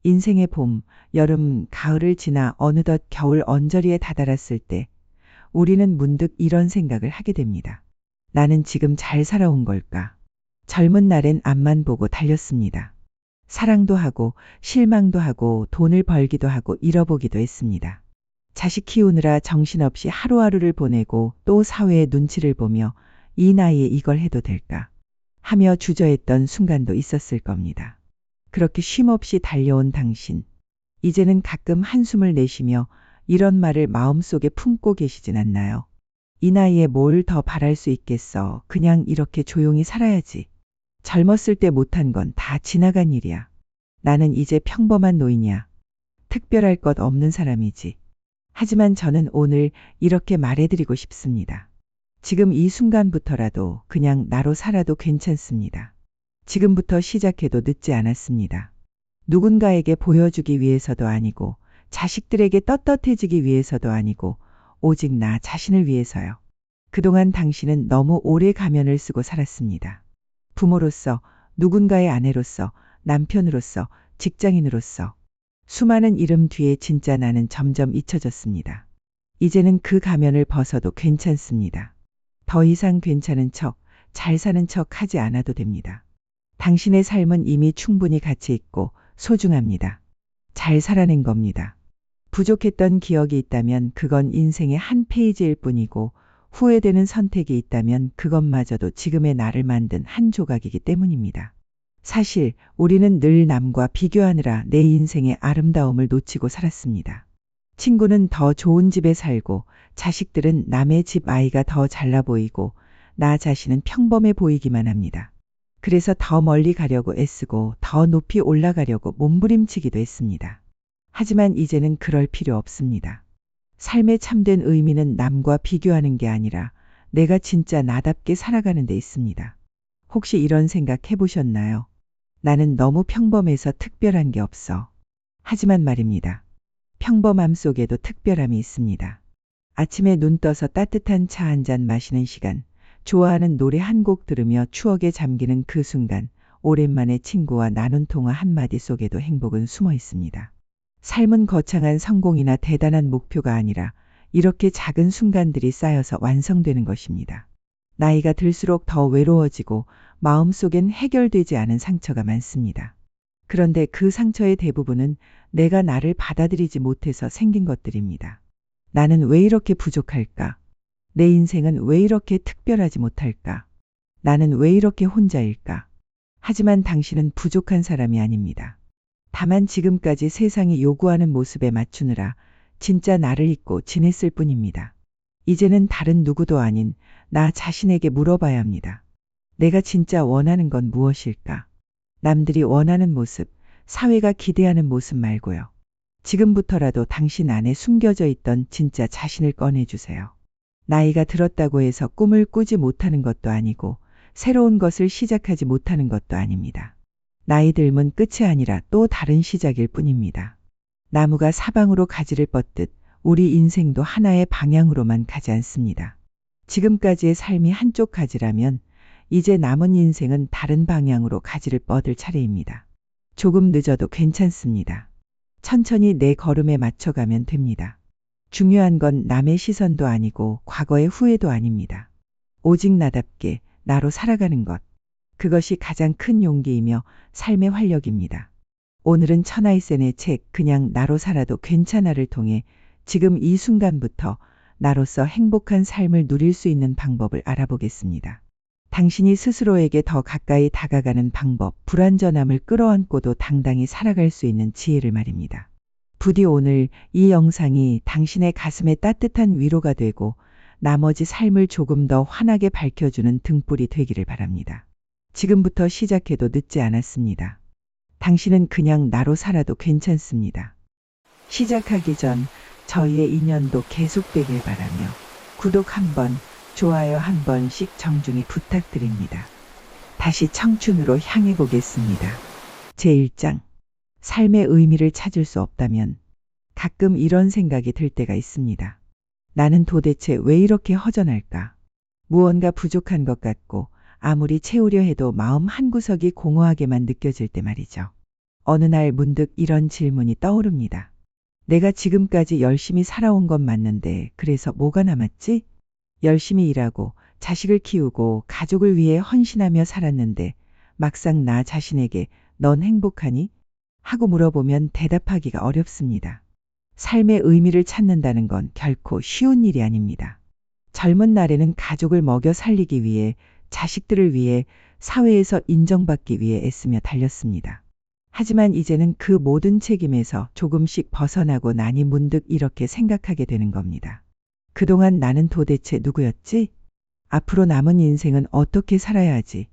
인생의 봄, 여름, 가을을 지나 어느덧 겨울 언저리에 다다랐을 때 우리는 문득 이런 생각을 하게 됩니다. 나는 지금 잘 살아온 걸까? 젊은 날엔 앞만 보고 달렸습니다. 사랑도 하고 실망도 하고 돈을 벌기도 하고 잃어보기도 했습니다. 자식 키우느라 정신없이 하루하루를 보내고 또 사회의 눈치를 보며 이 나이에 이걸 해도 될까? 하며 주저했던 순간도 있었을 겁니다. 그렇게 쉼없이 달려온 당신, 이제는 가끔 한숨을 내쉬며 이런 말을 마음속에 품고 계시진 않나요? 이 나이에 뭘 더 바랄 수 있겠어. 그냥 이렇게 조용히 살아야지. 젊었을 때 못한 건 다 지나간 일이야. 나는 이제 평범한 노인이야. 특별할 것 없는 사람이지. 하지만 저는 오늘 이렇게 말해드리고 싶습니다. 지금 이 순간부터라도 그냥 나로 살아도 괜찮습니다. 지금부터 시작해도 늦지 않았습니다. 누군가에게 보여주기 위해서도 아니고 자식들에게 떳떳해지기 위해서도 아니고 오직 나 자신을 위해서요. 그동안 당신은 너무 오래 가면을 쓰고 살았습니다. 부모로서, 누군가의 아내로서, 남편으로서, 직장인으로서 수많은 이름 뒤에 진짜 나는 점점 잊혀졌습니다. 이제는 그 가면을 벗어도 괜찮습니다. 더 이상 괜찮은 척, 잘 사는 척 하지 않아도 됩니다. 당신의 삶은 이미 충분히 가치 있고 소중합니다. 잘 살아낸 겁니다. 부족했던 기억이 있다면 그건 인생의 한 페이지일 뿐이고 후회되는 선택이 있다면 그것마저도 지금의 나를 만든 한 조각이기 때문입니다. 사실 우리는 늘 남과 비교하느라 내 인생의 아름다움을 놓치고 살았습니다. 친구는 더 좋은 집에 살고 자식들은 남의 집 아이가 더 잘나 보이고 나 자신은 평범해 보이기만 합니다. 그래서 더 멀리 가려고 애쓰고 더 높이 올라가려고 몸부림치기도 했습니다. 하지만 이제는 그럴 필요 없습니다. 삶의 참된 의미는 남과 비교하는 게 아니라 내가 진짜 나답게 살아가는 데 있습니다. 혹시 이런 생각 해보셨나요? 나는 너무 평범해서 특별한 게 없어. 하지만 말입니다. 평범함 속에도 특별함이 있습니다. 아침에 눈 떠서 따뜻한 차 한 잔 마시는 시간, 좋아하는 노래 한 곡 들으며 추억에 잠기는 그 순간, 오랜만에 친구와 나눈 통화 한마디 속에도 행복은 숨어 있습니다. 삶은 거창한 성공이나 대단한 목표가 아니라 이렇게 작은 순간들이 쌓여서 완성되는 것입니다. 나이가 들수록 더 외로워지고 마음속엔 해결되지 않은 상처가 많습니다. 그런데 그 상처의 대부분은 내가 나를 받아들이지 못해서 생긴 것들입니다. 나는 왜 이렇게 부족할까? 내 인생은 왜 이렇게 특별하지 못할까? 나는 왜 이렇게 혼자일까? 하지만 당신은 부족한 사람이 아닙니다. 다만 지금까지 세상이 요구하는 모습에 맞추느라 진짜 나를 잊고 지냈을 뿐입니다. 이제는 다른 누구도 아닌 나 자신에게 물어봐야 합니다. 내가 진짜 원하는 건 무엇일까? 남들이 원하는 모습, 사회가 기대하는 모습 말고요. 지금부터라도 당신 안에 숨겨져 있던 진짜 자신을 꺼내주세요. 나이가 들었다고 해서 꿈을 꾸지 못하는 것도 아니고 새로운 것을 시작하지 못하는 것도 아닙니다. 나이 들면 끝이 아니라 또 다른 시작일 뿐입니다. 나무가 사방으로 가지를 뻗듯 우리 인생도 하나의 방향으로만 가지 않습니다. 지금까지의 삶이 한쪽 가지라면 이제 남은 인생은 다른 방향으로 가지를 뻗을 차례입니다. 조금 늦어도 괜찮습니다. 천천히 내 걸음에 맞춰가면 됩니다. 중요한 건 남의 시선도 아니고 과거의 후회도 아닙니다. 오직 나답게 나로 살아가는 것. 그것이 가장 큰 용기이며 삶의 활력입니다. 오늘은 천하이센의 책 그냥 나로 살아도 괜찮아를 통해 지금 이 순간부터 나로서 행복한 삶을 누릴 수 있는 방법을 알아보겠습니다. 당신이 스스로에게 더 가까이 다가가는 방법, 불완전함을 끌어안고도 당당히 살아갈 수 있는 지혜를 말입니다. 부디 오늘 이 영상이 당신의 가슴에 따뜻한 위로가 되고 나머지 삶을 조금 더 환하게 밝혀주는 등불이 되기를 바랍니다. 지금부터 시작해도 늦지 않았습니다. 당신은 그냥 나로 살아도 괜찮습니다. 시작하기 전 저희의 인연도 계속되길 바라며 구독 한번, 좋아요 한 번씩 정중히 부탁드립니다. 다시 청춘으로 향해 보겠습니다. 제1장 삶의 의미를 찾을 수 없다면 가끔 이런 생각이 들 때가 있습니다. 나는 도대체 왜 이렇게 허전할까? 무언가 부족한 것 같고 아무리 채우려 해도 마음 한구석이 공허하게만 느껴질 때 말이죠. 어느 날 문득 이런 질문이 떠오릅니다. 내가 지금까지 열심히 살아온 건 맞는데 그래서 뭐가 남았지? 열심히 일하고 자식을 키우고 가족을 위해 헌신하며 살았는데 막상 나 자신에게 넌 행복하니? 하고 물어보면 대답하기가 어렵습니다. 삶의 의미를 찾는다는 건 결코 쉬운 일이 아닙니다. 젊은 날에는 가족을 먹여 살리기 위해, 자식들을 위해, 사회에서 인정받기 위해 애쓰며 달렸습니다. 하지만 이제는 그 모든 책임에서 조금씩 벗어나고 나니 문득 이렇게 생각하게 되는 겁니다. 그동안 나는 도대체 누구였지? 앞으로 남은 인생은 어떻게 살아야 하지?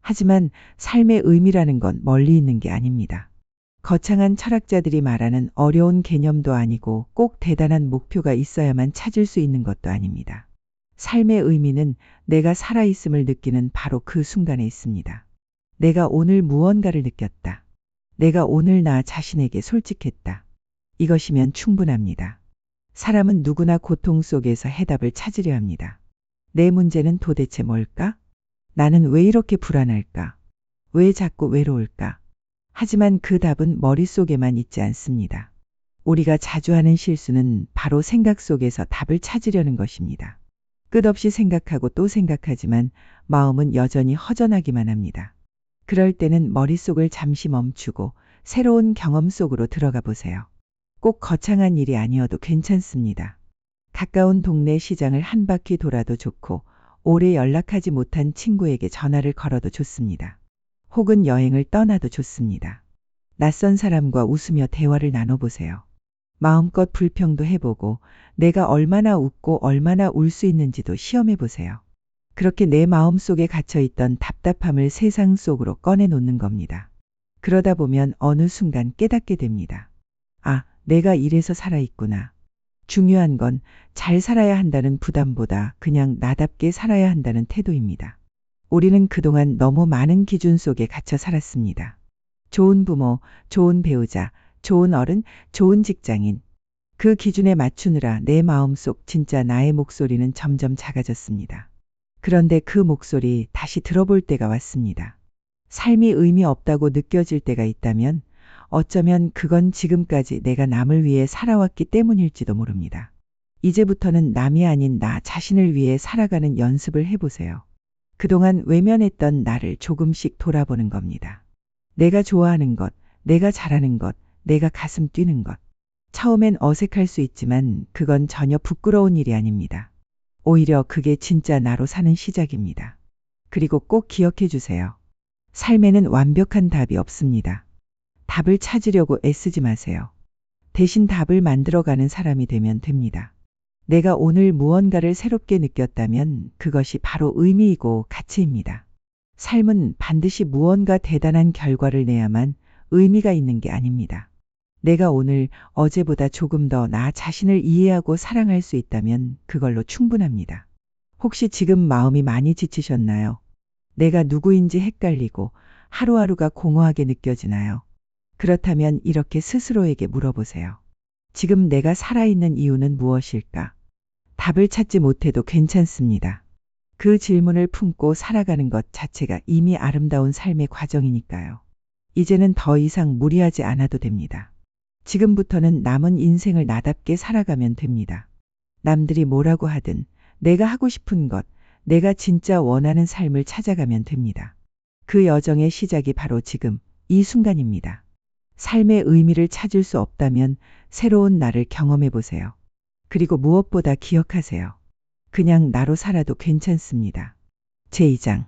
하지만 삶의 의미라는 건 멀리 있는 게 아닙니다. 거창한 철학자들이 말하는 어려운 개념도 아니고 꼭 대단한 목표가 있어야만 찾을 수 있는 것도 아닙니다. 삶의 의미는 내가 살아있음을 느끼는 바로 그 순간에 있습니다. 내가 오늘 무언가를 느꼈다. 내가 오늘 나 자신에게 솔직했다. 이것이면 충분합니다. 사람은 누구나 고통 속에서 해답을 찾으려 합니다. 내 문제는 도대체 뭘까? 나는 왜 이렇게 불안할까? 왜 자꾸 외로울까? 하지만 그 답은 머릿속에만 있지 않습니다. 우리가 자주 하는 실수는 바로 생각 속에서 답을 찾으려는 것입니다. 끝없이 생각하고 또 생각하지만 마음은 여전히 허전하기만 합니다. 그럴 때는 머릿속을 잠시 멈추고 새로운 경험 속으로 들어가 보세요. 꼭 거창한 일이 아니어도 괜찮습니다. 가까운 동네 시장을 한 바퀴 돌아도 좋고 오래 연락하지 못한 친구에게 전화를 걸어도 좋습니다. 혹은 여행을 떠나도 좋습니다. 낯선 사람과 웃으며 대화를 나눠보세요. 마음껏 불평도 해보고 내가 얼마나 웃고 얼마나 울 수 있는지도 시험해보세요. 그렇게 내 마음속에 갇혀있던 답답함을 세상 속으로 꺼내놓는 겁니다. 그러다 보면 어느 순간 깨닫게 됩니다. 아, 내가 이래서 살아있구나. 중요한 건 잘 살아야 한다는 부담보다 그냥 나답게 살아야 한다는 태도입니다. 우리는 그동안 너무 많은 기준 속에 갇혀 살았습니다. 좋은 부모, 좋은 배우자, 좋은 어른, 좋은 직장인. 그 기준에 맞추느라 내 마음속 진짜 나의 목소리는 점점 작아졌습니다. 그런데 그 목소리 다시 들어볼 때가 왔습니다. 삶이 의미 없다고 느껴질 때가 있다면 어쩌면 그건 지금까지 내가 남을 위해 살아왔기 때문일지도 모릅니다. 이제부터는 남이 아닌 나 자신을 위해 살아가는 연습을 해보세요. 그동안 외면했던 나를 조금씩 돌아보는 겁니다. 내가 좋아하는 것, 내가 잘하는 것, 내가 가슴 뛰는 것. 처음엔 어색할 수 있지만 그건 전혀 부끄러운 일이 아닙니다. 오히려 그게 진짜 나로 사는 시작입니다. 그리고 꼭 기억해 주세요. 삶에는 완벽한 답이 없습니다. 답을 찾으려고 애쓰지 마세요. 대신 답을 만들어가는 사람이 되면 됩니다. 내가 오늘 무언가를 새롭게 느꼈다면 그것이 바로 의미이고 가치입니다. 삶은 반드시 무언가 대단한 결과를 내야만 의미가 있는 게 아닙니다. 내가 오늘 어제보다 조금 더 나 자신을 이해하고 사랑할 수 있다면 그걸로 충분합니다. 혹시 지금 마음이 많이 지치셨나요? 내가 누구인지 헷갈리고 하루하루가 공허하게 느껴지나요? 그렇다면 이렇게 스스로에게 물어보세요. 지금 내가 살아있는 이유는 무엇일까? 답을 찾지 못해도 괜찮습니다. 그 질문을 품고 살아가는 것 자체가 이미 아름다운 삶의 과정이니까요. 이제는 더 이상 무리하지 않아도 됩니다. 지금부터는 남은 인생을 나답게 살아가면 됩니다. 남들이 뭐라고 하든 내가 하고 싶은 것, 내가 진짜 원하는 삶을 찾아가면 됩니다. 그 여정의 시작이 바로 지금, 이 순간입니다. 삶의 의미를 찾을 수 없다면 새로운 나를 경험해 보세요. 그리고 무엇보다 기억하세요. 그냥 나로 살아도 괜찮습니다. 제2장.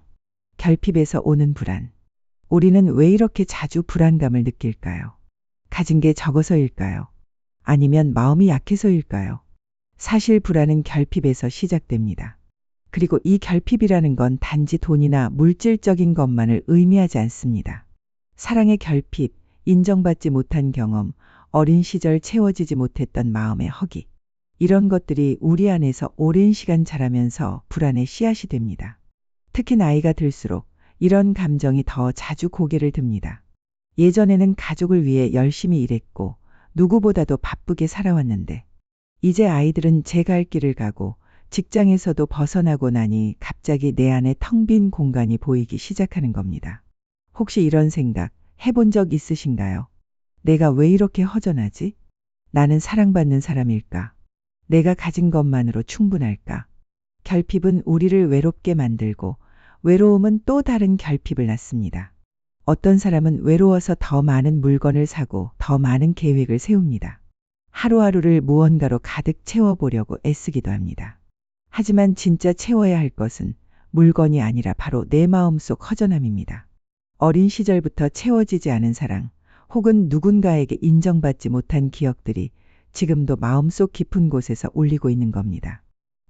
결핍에서 오는 불안. 우리는 왜 이렇게 자주 불안감을 느낄까요? 가진 게 적어서일까요? 아니면 마음이 약해서일까요? 사실 불안은 결핍에서 시작됩니다. 그리고 이 결핍이라는 건 단지 돈이나 물질적인 것만을 의미하지 않습니다. 사랑의 결핍, 인정받지 못한 경험, 어린 시절 채워지지 못했던 마음의 허기. 이런 것들이 우리 안에서 오랜 시간 자라면서 불안의 씨앗이 됩니다. 특히 나이가 들수록 이런 감정이 더 자주 고개를 듭니다. 예전에는 가족을 위해 열심히 일했고 누구보다도 바쁘게 살아왔는데 이제 아이들은 제 갈 길을 가고 직장에서도 벗어나고 나니 갑자기 내 안에 텅 빈 공간이 보이기 시작하는 겁니다. 혹시 이런 생각 해본 적 있으신가요? 내가 왜 이렇게 허전하지? 나는 사랑받는 사람일까? 내가 가진 것만으로 충분할까? 결핍은 우리를 외롭게 만들고 외로움은 또 다른 결핍을 낳습니다. 어떤 사람은 외로워서 더 많은 물건을 사고 더 많은 계획을 세웁니다. 하루하루를 무언가로 가득 채워보려고 애쓰기도 합니다. 하지만 진짜 채워야 할 것은 물건이 아니라 바로 내 마음속 허전함입니다. 어린 시절부터 채워지지 않은 사랑, 혹은 누군가에게 인정받지 못한 기억들이 지금도 마음속 깊은 곳에서 울리고 있는 겁니다.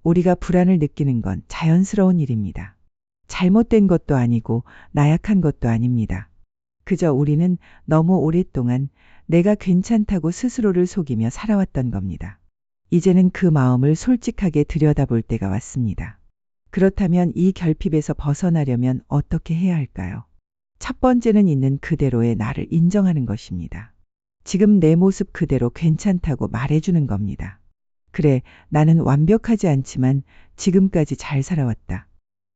우리가 불안을 느끼는 건 자연스러운 일입니다. 잘못된 것도 아니고 나약한 것도 아닙니다. 그저 우리는 너무 오랫동안 내가 괜찮다고 스스로를 속이며 살아왔던 겁니다. 이제는 그 마음을 솔직하게 들여다볼 때가 왔습니다. 그렇다면 이 결핍에서 벗어나려면 어떻게 해야 할까요? 첫 번째는 있는 그대로의 나를 인정하는 것입니다. 지금 내 모습 그대로 괜찮다고 말해주는 겁니다. 그래, 나는 완벽하지 않지만 지금까지 잘 살아왔다.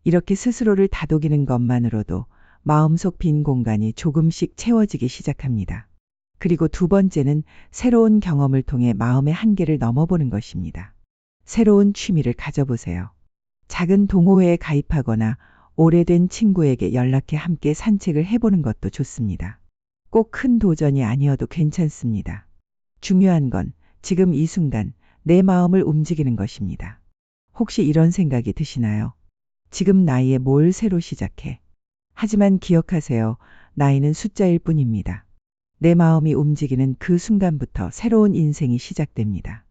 이렇게 스스로를 다독이는 것만으로도 마음속 빈 공간이 조금씩 채워지기 시작합니다. 그리고 두 번째는 새로운 경험을 통해 마음의 한계를 넘어보는 것입니다. 새로운 취미를 가져보세요. 작은 동호회에 가입하거나 오래된 친구에게 연락해 함께 산책을 해보는 것도 좋습니다. 꼭 큰 도전이 아니어도 괜찮습니다. 중요한 건 지금 이 순간 내 마음을 움직이는 것입니다. 혹시 이런 생각이 드시나요? 지금 나이에 뭘 새로 시작해? 하지만 기억하세요. 나이는 숫자일 뿐입니다. 내 마음이 움직이는 그 순간부터 새로운 인생이 시작됩니다.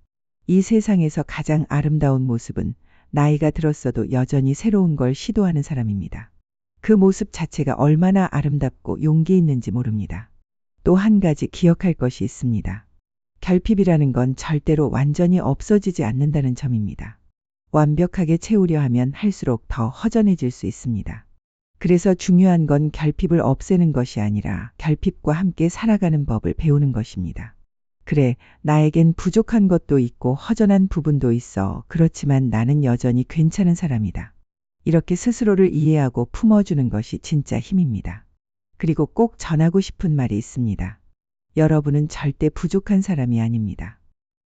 이 세상에서 가장 아름다운 모습은 나이가 들었어도 여전히 새로운 걸 시도하는 사람입니다. 그 모습 자체가 얼마나 아름답고 용기 있는지 모릅니다. 또 한 가지 기억할 것이 있습니다. 결핍이라는 건 절대로 완전히 없어지지 않는다는 점입니다. 완벽하게 채우려 하면 할수록 더 허전해질 수 있습니다. 그래서 중요한 건 결핍을 없애는 것이 아니라 결핍과 함께 살아가는 법을 배우는 것입니다. 그래, 나에겐 부족한 것도 있고 허전한 부분도 있어. 그렇지만 나는 여전히 괜찮은 사람이다. 이렇게 스스로를 이해하고 품어주는 것이 진짜 힘입니다. 그리고 꼭 전하고 싶은 말이 있습니다. 여러분은 절대 부족한 사람이 아닙니다.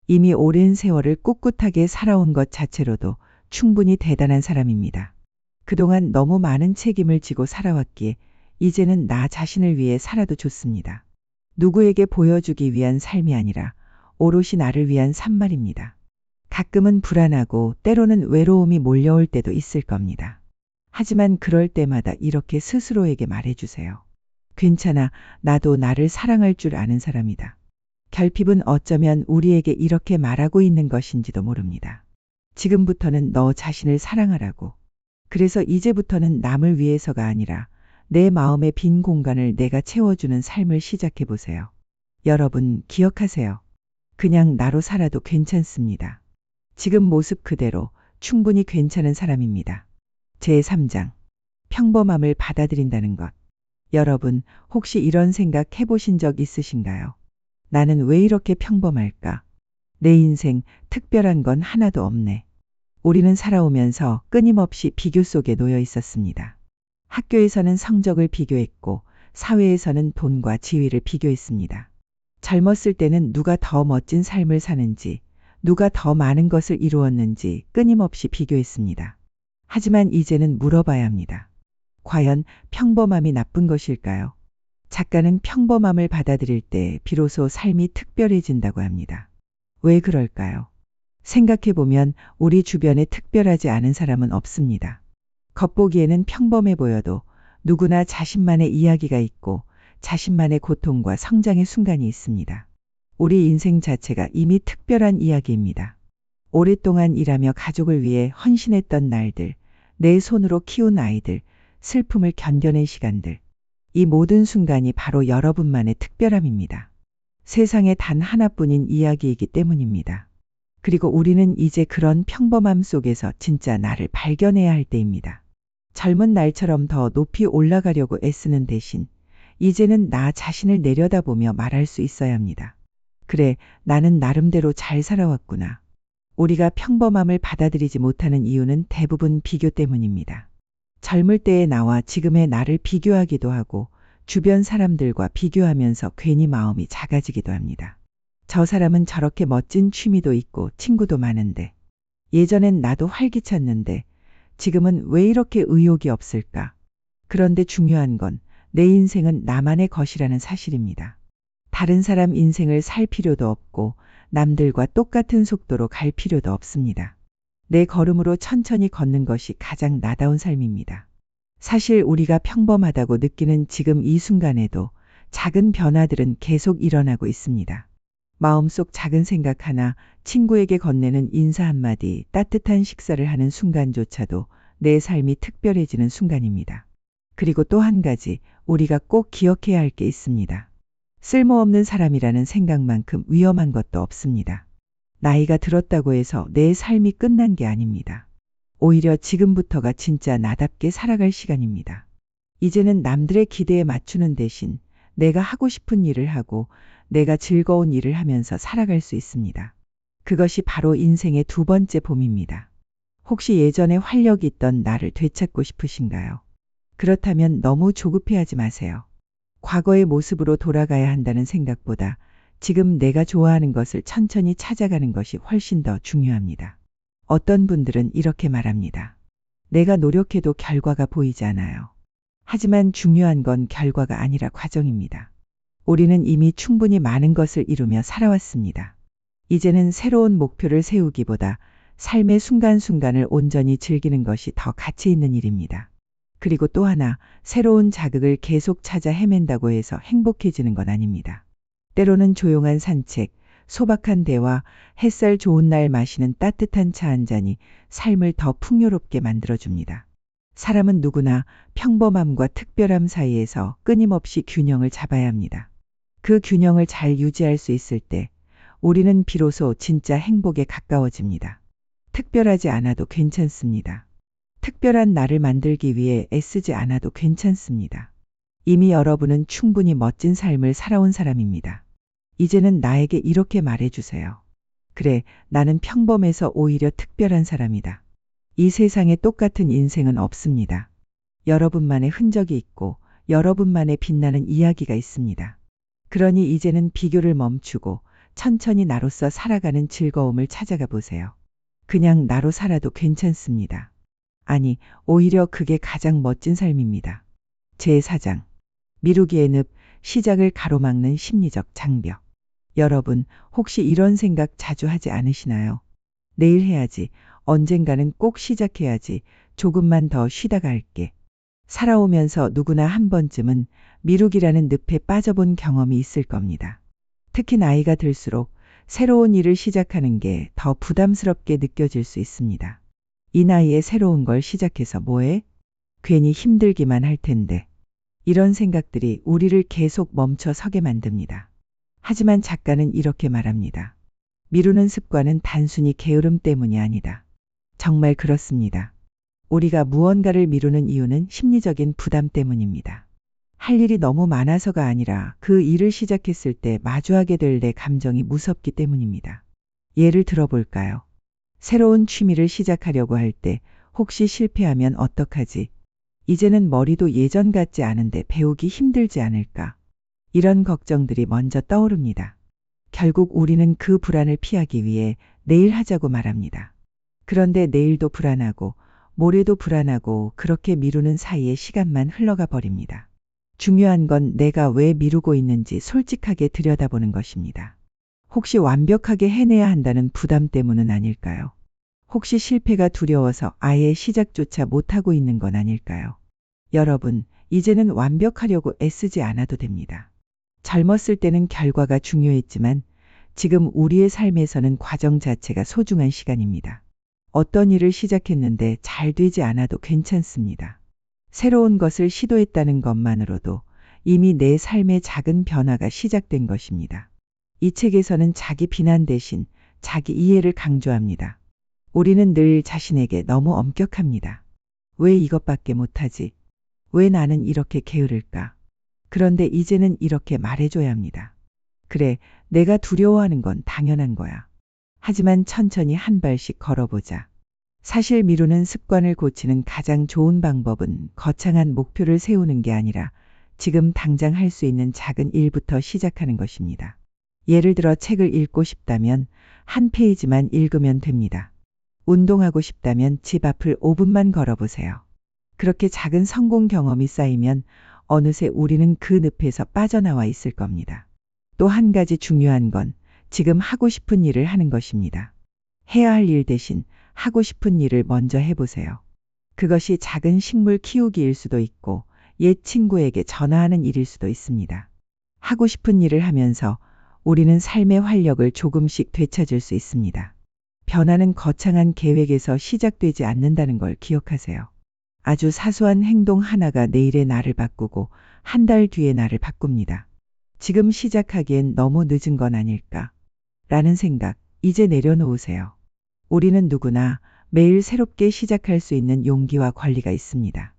이미 오랜 세월을 꿋꿋하게 살아온 것 자체로도 충분히 대단한 사람입니다. 그동안 너무 많은 책임을 지고 살아왔기에 이제는 나 자신을 위해 살아도 좋습니다. 누구에게 보여주기 위한 삶이 아니라 오롯이 나를 위한 삶말입니다. 가끔은 불안하고 때로는 외로움이 몰려올 때도 있을 겁니다. 하지만 그럴 때마다 이렇게 스스로에게 말해주세요. 괜찮아, 나도 나를 사랑할 줄 아는 사람이다. 결핍은 어쩌면 우리에게 이렇게 말하고 있는 것인지도 모릅니다. 지금부터는 너 자신을 사랑하라고. 그래서 이제부터는 남을 위해서가 아니라 내 마음의 빈 공간을 내가 채워주는 삶을 시작해 보세요. 여러분, 기억하세요. 그냥 나로 살아도 괜찮습니다. 지금 모습 그대로 충분히 괜찮은 사람입니다. 제3장. 평범함을 받아들인다는 것. 여러분, 혹시 이런 생각 해보신 적 있으신가요? 나는 왜 이렇게 평범할까? 내 인생 특별한 건 하나도 없네. 우리는 살아오면서 끊임없이 비교 속에 놓여 있었습니다. 학교에서는 성적을 비교했고 사회에서는 돈과 지위를 비교했습니다. 젊었을 때는 누가 더 멋진 삶을 사는지, 누가 더 많은 것을 이루었는지 끊임없이 비교했습니다. 하지만 이제는 물어봐야 합니다. 과연 평범함이 나쁜 것일까요? 작가는 평범함을 받아들일 때 비로소 삶이 특별해진다고 합니다. 왜 그럴까요? 생각해보면 우리 주변에 특별하지 않은 사람은 없습니다. 겉보기에는 평범해 보여도 누구나 자신만의 이야기가 있고 자신만의 고통과 성장의 순간이 있습니다. 우리 인생 자체가 이미 특별한 이야기입니다. 오랫동안 일하며 가족을 위해 헌신했던 날들, 내 손으로 키운 아이들, 슬픔을 견뎌낸 시간들. 이 모든 순간이 바로 여러분만의 특별함입니다. 세상에 단 하나뿐인 이야기이기 때문입니다. 그리고 우리는 이제 그런 평범함 속에서 진짜 나를 발견해야 할 때입니다. 젊은 날처럼 더 높이 올라가려고 애쓰는 대신 이제는 나 자신을 내려다보며 말할 수 있어야 합니다. 그래, 나는 나름대로 잘 살아왔구나. 우리가 평범함을 받아들이지 못하는 이유는 대부분 비교 때문입니다. 젊을 때의 나와 지금의 나를 비교하기도 하고 주변 사람들과 비교하면서 괜히 마음이 작아지기도 합니다. 저 사람은 저렇게 멋진 취미도 있고 친구도 많은데, 예전엔 나도 활기찼는데 지금은 왜 이렇게 의욕이 없을까? 그런데 중요한 건 내 인생은 나만의 것이라는 사실입니다. 다른 사람 인생을 살 필요도 없고 남들과 똑같은 속도로 갈 필요도 없습니다. 내 걸음으로 천천히 걷는 것이 가장 나다운 삶입니다. 사실 우리가 평범하다고 느끼는 지금 이 순간에도 작은 변화들은 계속 일어나고 있습니다. 마음속 작은 생각 하나, 친구에게 건네는 인사 한마디, 따뜻한 식사를 하는 순간조차도 내 삶이 특별해지는 순간입니다. 그리고 또 한 가지, 우리가 꼭 기억해야 할 게 있습니다. 쓸모없는 사람이라는 생각만큼 위험한 것도 없습니다. 나이가 들었다고 해서 내 삶이 끝난 게 아닙니다. 오히려 지금부터가 진짜 나답게 살아갈 시간입니다. 이제는 남들의 기대에 맞추는 대신 내가 하고 싶은 일을 하고 내가 즐거운 일을 하면서 살아갈 수 있습니다. 그것이 바로 인생의 두 번째 봄입니다. 혹시 예전에 활력이 있던 나를 되찾고 싶으신가요? 그렇다면 너무 조급해하지 마세요. 과거의 모습으로 돌아가야 한다는 생각보다 지금 내가 좋아하는 것을 천천히 찾아가는 것이 훨씬 더 중요합니다. 어떤 분들은 이렇게 말합니다. 내가 노력해도 결과가 보이지 않아요. 하지만 중요한 건 결과가 아니라 과정입니다. 우리는 이미 충분히 많은 것을 이루며 살아왔습니다. 이제는 새로운 목표를 세우기보다 삶의 순간순간을 온전히 즐기는 것이 더 가치 있는 일입니다. 그리고 또 하나, 새로운 자극을 계속 찾아 헤맨다고 해서 행복해지는 건 아닙니다. 때로는 조용한 산책, 소박한 대화, 햇살 좋은 날 마시는 따뜻한 차 한 잔이 삶을 더 풍요롭게 만들어줍니다. 사람은 누구나 평범함과 특별함 사이에서 끊임없이 균형을 잡아야 합니다. 그 균형을 잘 유지할 수 있을 때 우리는 비로소 진짜 행복에 가까워집니다. 특별하지 않아도 괜찮습니다. 특별한 나를 만들기 위해 애쓰지 않아도 괜찮습니다. 이미 여러분은 충분히 멋진 삶을 살아온 사람입니다. 이제는 나에게 이렇게 말해주세요. 그래, 나는 평범해서 오히려 특별한 사람이다. 이 세상에 똑같은 인생은 없습니다. 여러분만의 흔적이 있고 여러분만의 빛나는 이야기가 있습니다. 그러니 이제는 비교를 멈추고 천천히 나로서 살아가는 즐거움을 찾아가 보세요. 그냥 나로 살아도 괜찮습니다. 아니, 오히려 그게 가장 멋진 삶입니다. 제4장. 미루기의 늪, 시작을 가로막는 심리적 장벽. 여러분, 혹시 이런 생각 자주 하지 않으시나요? 내일 해야지, 언젠가는 꼭 시작해야지, 조금만 더 쉬다가 할게. 살아오면서 누구나 한 번쯤은 미루기라는 늪에 빠져본 경험이 있을 겁니다. 특히 나이가 들수록 새로운 일을 시작하는 게 더 부담스럽게 느껴질 수 있습니다. 이 나이에 새로운 걸 시작해서 뭐해? 괜히 힘들기만 할 텐데. 이런 생각들이 우리를 계속 멈춰 서게 만듭니다. 하지만 작가는 이렇게 말합니다. 미루는 습관은 단순히 게으름 때문이 아니다. 정말 그렇습니다. 우리가 무언가를 미루는 이유는 심리적인 부담 때문입니다. 할 일이 너무 많아서가 아니라 그 일을 시작했을 때 마주하게 될 내 감정이 무섭기 때문입니다. 예를 들어볼까요? 새로운 취미를 시작하려고 할 때 혹시 실패하면 어떡하지? 이제는 머리도 예전 같지 않은데 배우기 힘들지 않을까? 이런 걱정들이 먼저 떠오릅니다. 결국 우리는 그 불안을 피하기 위해 내일 하자고 말합니다. 그런데 내일도 불안하고 모레도 불안하고 그렇게 미루는 사이에 시간만 흘러가 버립니다. 중요한 건 내가 왜 미루고 있는지 솔직하게 들여다보는 것입니다. 혹시 완벽하게 해내야 한다는 부담 때문은 아닐까요? 혹시 실패가 두려워서 아예 시작조차 못하고 있는 건 아닐까요? 여러분, 이제는 완벽하려고 애쓰지 않아도 됩니다. 젊었을 때는 결과가 중요했지만 지금 우리의 삶에서는 과정 자체가 소중한 시간입니다. 어떤 일을 시작했는데 잘 되지 않아도 괜찮습니다. 새로운 것을 시도했다는 것만으로도 이미 내 삶의 작은 변화가 시작된 것입니다. 이 책에서는 자기 비난 대신 자기 이해를 강조합니다. 우리는 늘 자신에게 너무 엄격합니다. 왜 이것밖에 못하지? 왜 나는 이렇게 게으를까? 그런데 이제는 이렇게 말해줘야 합니다. 그래, 내가 두려워하는 건 당연한 거야. 하지만 천천히 한 발씩 걸어보자. 사실 미루는 습관을 고치는 가장 좋은 방법은 거창한 목표를 세우는 게 아니라 지금 당장 할 수 있는 작은 일부터 시작하는 것입니다. 예를 들어 책을 읽고 싶다면 한 페이지만 읽으면 됩니다. 운동하고 싶다면 집 앞을 5분만 걸어보세요. 그렇게 작은 성공 경험이 쌓이면 어느새 우리는 그 늪에서 빠져나와 있을 겁니다. 또 한 가지 중요한 건 지금 하고 싶은 일을 하는 것입니다. 해야 할 일 대신 하고 싶은 일을 먼저 해보세요. 그것이 작은 식물 키우기일 수도 있고 옛 친구에게 전화하는 일일 수도 있습니다. 하고 싶은 일을 하면서 우리는 삶의 활력을 조금씩 되찾을 수 있습니다. 변화는 거창한 계획에서 시작되지 않는다는 걸 기억하세요. 아주 사소한 행동 하나가 내일의 나를 바꾸고 한 달 뒤의 나를 바꿉니다. 지금 시작하기엔 너무 늦은 건 아닐까? 라는 생각, 이제 내려놓으세요. 우리는 누구나 매일 새롭게 시작할 수 있는 용기와 권리가 있습니다.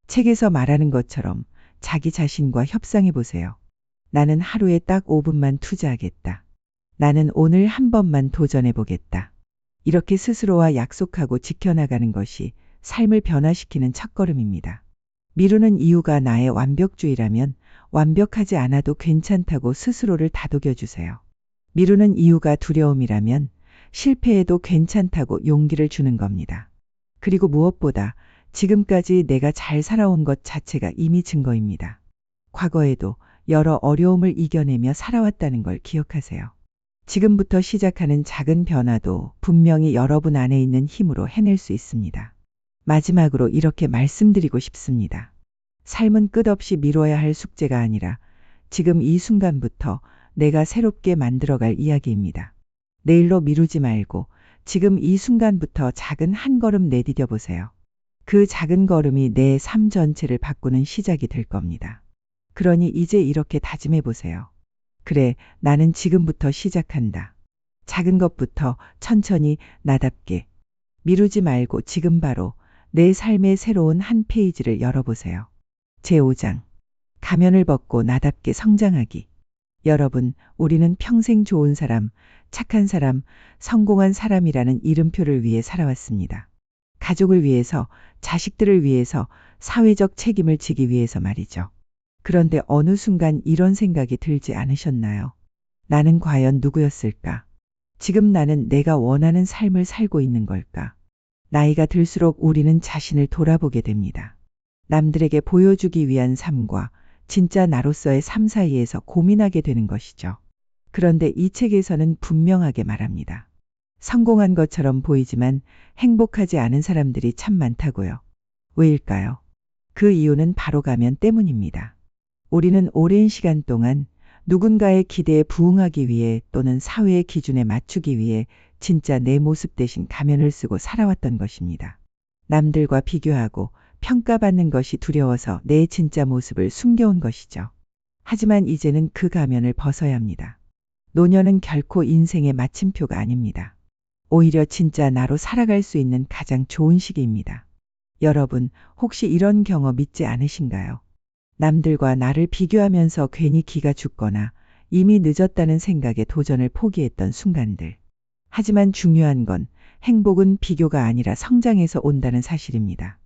책에서 말하는 것처럼 자기 자신과 협상해 보세요. 나는 하루에 딱 5분만 투자하겠다. 나는 오늘 한 번만 도전해 보겠다. 이렇게 스스로와 약속하고 지켜나가는 것이 삶을 변화시키는 첫걸음입니다. 미루는 이유가 나의 완벽주의라면 완벽하지 않아도 괜찮다고 스스로를 다독여 주세요. 미루는 이유가 두려움이라면 실패해도 괜찮다고 용기를 주는 겁니다. 그리고 무엇보다 지금까지 내가 잘 살아온 것 자체가 이미 증거입니다. 과거에도 여러 어려움을 이겨내며 살아왔다는 걸 기억하세요. 지금부터 시작하는 작은 변화도 분명히 여러분 안에 있는 힘으로 해낼 수 있습니다. 마지막으로 이렇게 말씀드리고 싶습니다. 삶은 끝없이 미뤄야 할 숙제가 아니라 지금 이 순간부터 내가 새롭게 만들어갈 이야기입니다. 내일로 미루지 말고 지금 이 순간부터 작은 한 걸음 내디뎌 보세요. 그 작은 걸음이 내 삶 전체를 바꾸는 시작이 될 겁니다. 그러니 이제 이렇게 다짐해 보세요. 그래, 나는 지금부터 시작한다. 작은 것부터 천천히 나답게. 미루지 말고 지금 바로 내 삶의 새로운 한 페이지를 열어보세요. 제5장. 가면을 벗고 나답게 성장하기. 여러분, 우리는 평생 좋은 사람, 착한 사람, 성공한 사람이라는 이름표를 위해 살아왔습니다. 가족을 위해서, 자식들을 위해서, 사회적 책임을 지기 위해서 말이죠. 그런데 어느 순간 이런 생각이 들지 않으셨나요? 나는 과연 누구였을까? 지금 나는 내가 원하는 삶을 살고 있는 걸까? 나이가 들수록 우리는 자신을 돌아보게 됩니다. 남들에게 보여주기 위한 삶과 진짜 나로서의 삶 사이에서 고민하게 되는 것이죠. 그런데 이 책에서는 분명하게 말합니다. 성공한 것처럼 보이지만 행복하지 않은 사람들이 참 많다고요. 왜일까요? 그 이유는 바로 가면 때문입니다. 우리는 오랜 시간 동안 누군가의 기대에 부응하기 위해 또는 사회의 기준에 맞추기 위해 진짜 내 모습 대신 가면을 쓰고 살아왔던 것입니다. 남들과 비교하고 평가받는 것이 두려워서 내 진짜 모습을 숨겨온 것이죠. 하지만 이제는 그 가면을 벗어야 합니다. 노년은 결코 인생의 마침표가 아닙니다. 오히려 진짜 나로 살아갈 수 있는 가장 좋은 시기입니다. 여러분, 혹시 이런 경험 있지 않으신가요? 남들과 나를 비교하면서 괜히 기가 죽거나 이미 늦었다는 생각에 도전을 포기했던 순간들. 하지만 중요한 건 행복은 비교가 아니라 성장에서 온다는 사실입니다.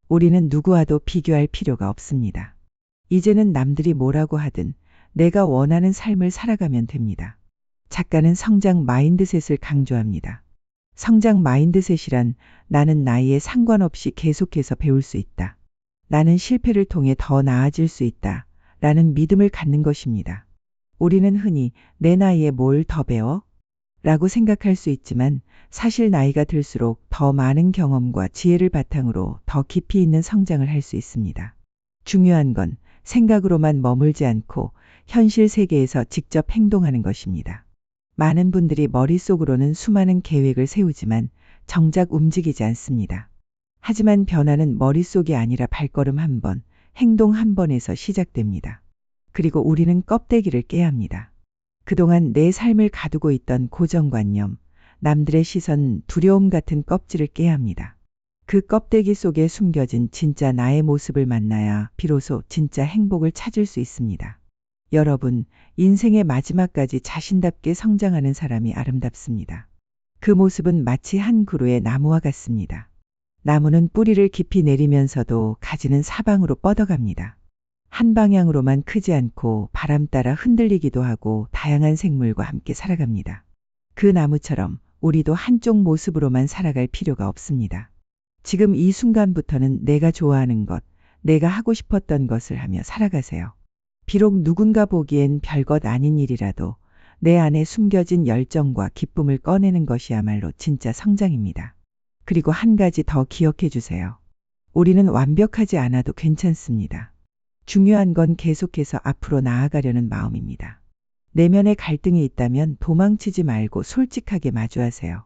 우리는 누구와도 비교할 필요가 없습니다. 이제는 남들이 뭐라고 하든 내가 원하는 삶을 살아가면 됩니다. 작가는 성장 마인드셋을 강조합니다. 성장 마인드셋이란 나는 나이에 상관없이 계속해서 배울 수 있다. 나는 실패를 통해 더 나아질 수 있다. 라는 믿음을 갖는 것입니다. 우리는 흔히 내 나이에 뭘 더 배워? 라고 생각할 수 있지만 사실 나이가 들수록 더 많은 경험과 지혜를 바탕으로 더 깊이 있는 성장을 할 수 있습니다. 중요한 건 생각으로만 머물지 않고 현실 세계에서 직접 행동하는 것입니다. 많은 분들이 머릿속으로는 수많은 계획을 세우지만 정작 움직이지 않습니다. 하지만 변화는 머릿속이 아니라 발걸음 한 번, 행동 한 번에서 시작됩니다. 그리고 우리는 껍데기를 깨야 합니다. 그동안 내 삶을 가두고 있던 고정관념, 남들의 시선, 두려움 같은 껍질을 깨야 합니다. 그 껍데기 속에 숨겨진 진짜 나의 모습을 만나야 비로소 진짜 행복을 찾을 수 있습니다. 여러분, 인생의 마지막까지 자신답게 성장하는 사람이 아름답습니다. 그 모습은 마치 한 그루의 나무와 같습니다. 나무는 뿌리를 깊이 내리면서도 가지는 사방으로 뻗어갑니다. 한 방향으로만 크지 않고 바람 따라 흔들리기도 하고 다양한 생물과 함께 살아갑니다. 그 나무처럼 우리도 한쪽 모습으로만 살아갈 필요가 없습니다. 지금 이 순간부터는 내가 좋아하는 것, 내가 하고 싶었던 것을 하며 살아가세요. 비록 누군가 보기엔 별것 아닌 일이라도 내 안에 숨겨진 열정과 기쁨을 꺼내는 것이야말로 진짜 성장입니다. 그리고 한 가지 더 기억해 주세요. 우리는 완벽하지 않아도 괜찮습니다. 중요한 건 계속해서 앞으로 나아가려는 마음입니다. 내면에 갈등이 있다면 도망치지 말고 솔직하게 마주하세요.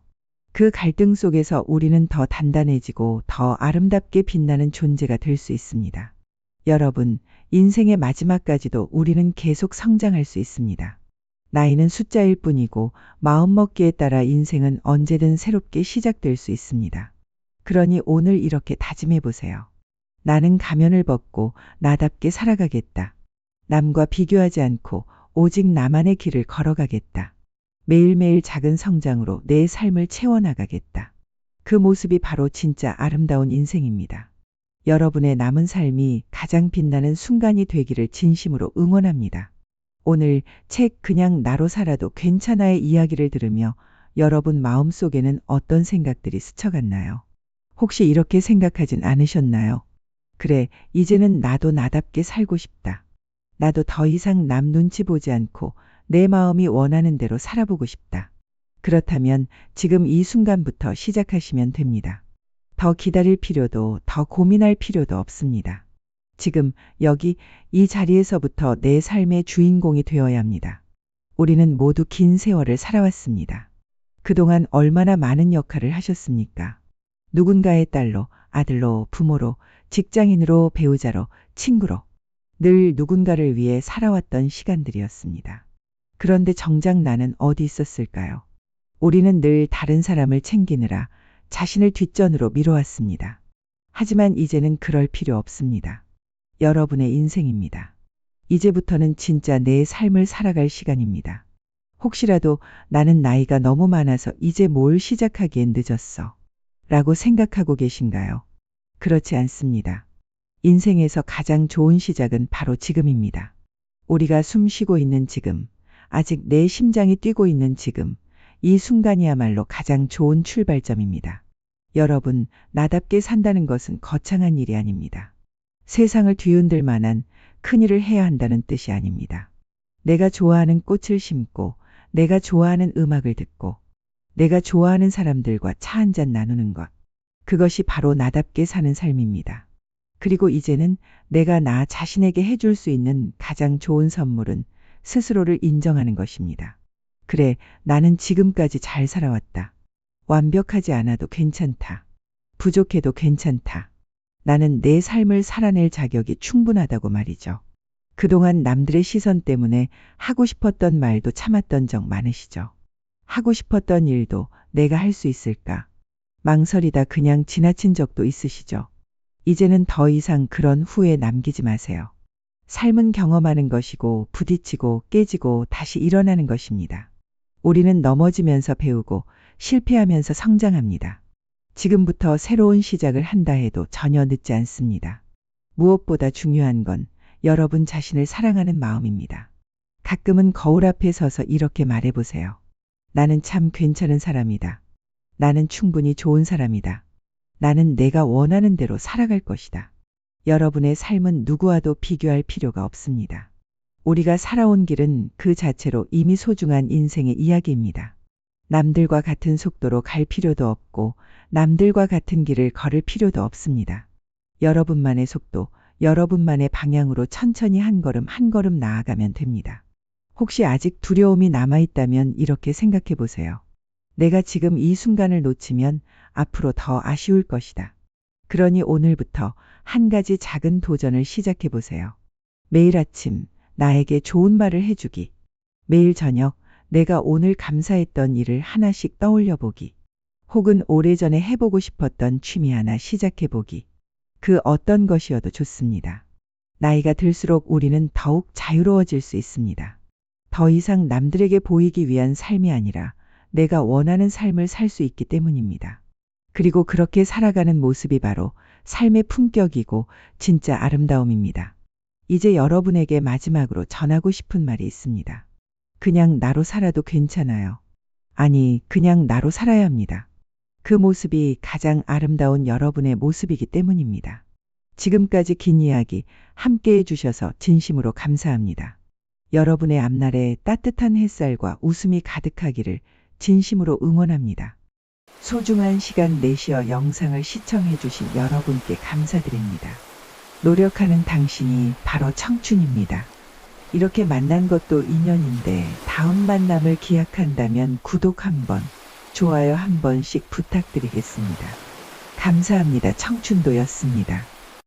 그 갈등 속에서 우리는 더 단단해지고 더 아름답게 빛나는 존재가 될 수 있습니다. 여러분, 인생의 마지막까지도 우리는 계속 성장할 수 있습니다. 나이는 숫자일 뿐이고 마음먹기에 따라 인생은 언제든 새롭게 시작될 수 있습니다. 그러니 오늘 이렇게 다짐해 보세요. 나는 가면을 벗고 나답게 살아가겠다. 남과 비교하지 않고 오직 나만의 길을 걸어가겠다. 매일매일 작은 성장으로 내 삶을 채워나가겠다. 그 모습이 바로 진짜 아름다운 인생입니다. 여러분의 남은 삶이 가장 빛나는 순간이 되기를 진심으로 응원합니다. 오늘 책 그냥 나로 살아도 괜찮아의 이야기를 들으며 여러분 마음속에는 어떤 생각들이 스쳐갔나요? 혹시 이렇게 생각하진 않으셨나요? 그래, 이제는 나도 나답게 살고 싶다. 나도 더 이상 남 눈치 보지 않고 내 마음이 원하는 대로 살아보고 싶다. 그렇다면 지금 이 순간부터 시작하시면 됩니다. 더 기다릴 필요도 더 고민할 필요도 없습니다. 지금 여기 이 자리에서부터 내 삶의 주인공이 되어야 합니다. 우리는 모두 긴 세월을 살아왔습니다. 그동안 얼마나 많은 역할을 하셨습니까? 누군가의 딸로, 아들로, 부모로, 직장인으로, 배우자로, 친구로 늘 누군가를 위해 살아왔던 시간들이었습니다. 그런데 정작 나는 어디 있었을까요? 우리는 늘 다른 사람을 챙기느라 자신을 뒷전으로 미뤄왔습니다. 하지만 이제는 그럴 필요 없습니다. 여러분의 인생입니다. 이제부터는 진짜 내 삶을 살아갈 시간입니다. 혹시라도 나는 나이가 너무 많아서 이제 뭘 시작하기엔 늦었어. 라고 생각하고 계신가요? 그렇지 않습니다. 인생에서 가장 좋은 시작은 바로 지금입니다. 우리가 숨 쉬고 있는 지금, 아직 내 심장이 뛰고 있는 지금, 이 순간이야말로 가장 좋은 출발점입니다. 여러분, 나답게 산다는 것은 거창한 일이 아닙니다. 세상을 뒤흔들 만한 큰일을 해야 한다는 뜻이 아닙니다. 내가 좋아하는 꽃을 심고, 내가 좋아하는 음악을 듣고, 내가 좋아하는 사람들과 차 한잔 나누는 것. 그것이 바로 나답게 사는 삶입니다. 그리고 이제는 내가 나 자신에게 해줄 수 있는 가장 좋은 선물은 스스로를 인정하는 것입니다. 그래, 나는 지금까지 잘 살아왔다. 완벽하지 않아도 괜찮다. 부족해도 괜찮다. 나는 내 삶을 살아낼 자격이 충분하다고 말이죠. 그동안 남들의 시선 때문에 하고 싶었던 말도 참았던 적 많으시죠? 하고 싶었던 일도 내가 할 수 있을까? 망설이다 그냥 지나친 적도 있으시죠? 이제는 더 이상 그런 후회 남기지 마세요. 삶은 경험하는 것이고 부딪히고 깨지고 다시 일어나는 것입니다. 우리는 넘어지면서 배우고 실패하면서 성장합니다. 지금부터 새로운 시작을 한다 해도 전혀 늦지 않습니다. 무엇보다 중요한 건 여러분 자신을 사랑하는 마음입니다. 가끔은 거울 앞에 서서 이렇게 말해보세요. 나는 참 괜찮은 사람이다. 나는 충분히 좋은 사람이다. 나는 내가 원하는 대로 살아갈 것이다. 여러분의 삶은 누구와도 비교할 필요가 없습니다. 우리가 살아온 길은 그 자체로 이미 소중한 인생의 이야기입니다. 남들과 같은 속도로 갈 필요도 없고 남들과 같은 길을 걸을 필요도 없습니다. 여러분만의 속도, 여러분만의 방향으로 천천히 한 걸음 한 걸음 나아가면 됩니다. 혹시 아직 두려움이 남아있다면 이렇게 생각해 보세요. 내가 지금 이 순간을 놓치면 앞으로 더 아쉬울 것이다. 그러니 오늘부터 한 가지 작은 도전을 시작해 보세요. 매일 아침 나에게 좋은 말을 해주기. 매일 저녁 내가 오늘 감사했던 일을 하나씩 떠올려 보기. 혹은 오래전에 해보고 싶었던 취미 하나 시작해 보기. 그 어떤 것이어도 좋습니다. 나이가 들수록 우리는 더욱 자유로워질 수 있습니다. 더 이상 남들에게 보이기 위한 삶이 아니라 내가 원하는 삶을 살 수 있기 때문입니다. 그리고 그렇게 살아가는 모습이 바로 삶의 품격이고 진짜 아름다움입니다. 이제 여러분에게 마지막으로 전하고 싶은 말이 있습니다. 그냥 나로 살아도 괜찮아요. 아니, 그냥 나로 살아야 합니다. 그 모습이 가장 아름다운 여러분의 모습이기 때문입니다. 지금까지 긴 이야기 함께 해주셔서 진심으로 감사합니다. 여러분의 앞날에 따뜻한 햇살과 웃음이 가득하기를 진심으로 응원합니다. 소중한 시간 내시어 영상을 시청해주신 여러분께 감사드립니다. 노력하는 당신이 바로 청춘입니다. 이렇게 만난 것도 인연인데 다음 만남을 기약한다면 구독 한번, 좋아요 한 번씩 부탁드리겠습니다. 감사합니다. 청춘도였습니다.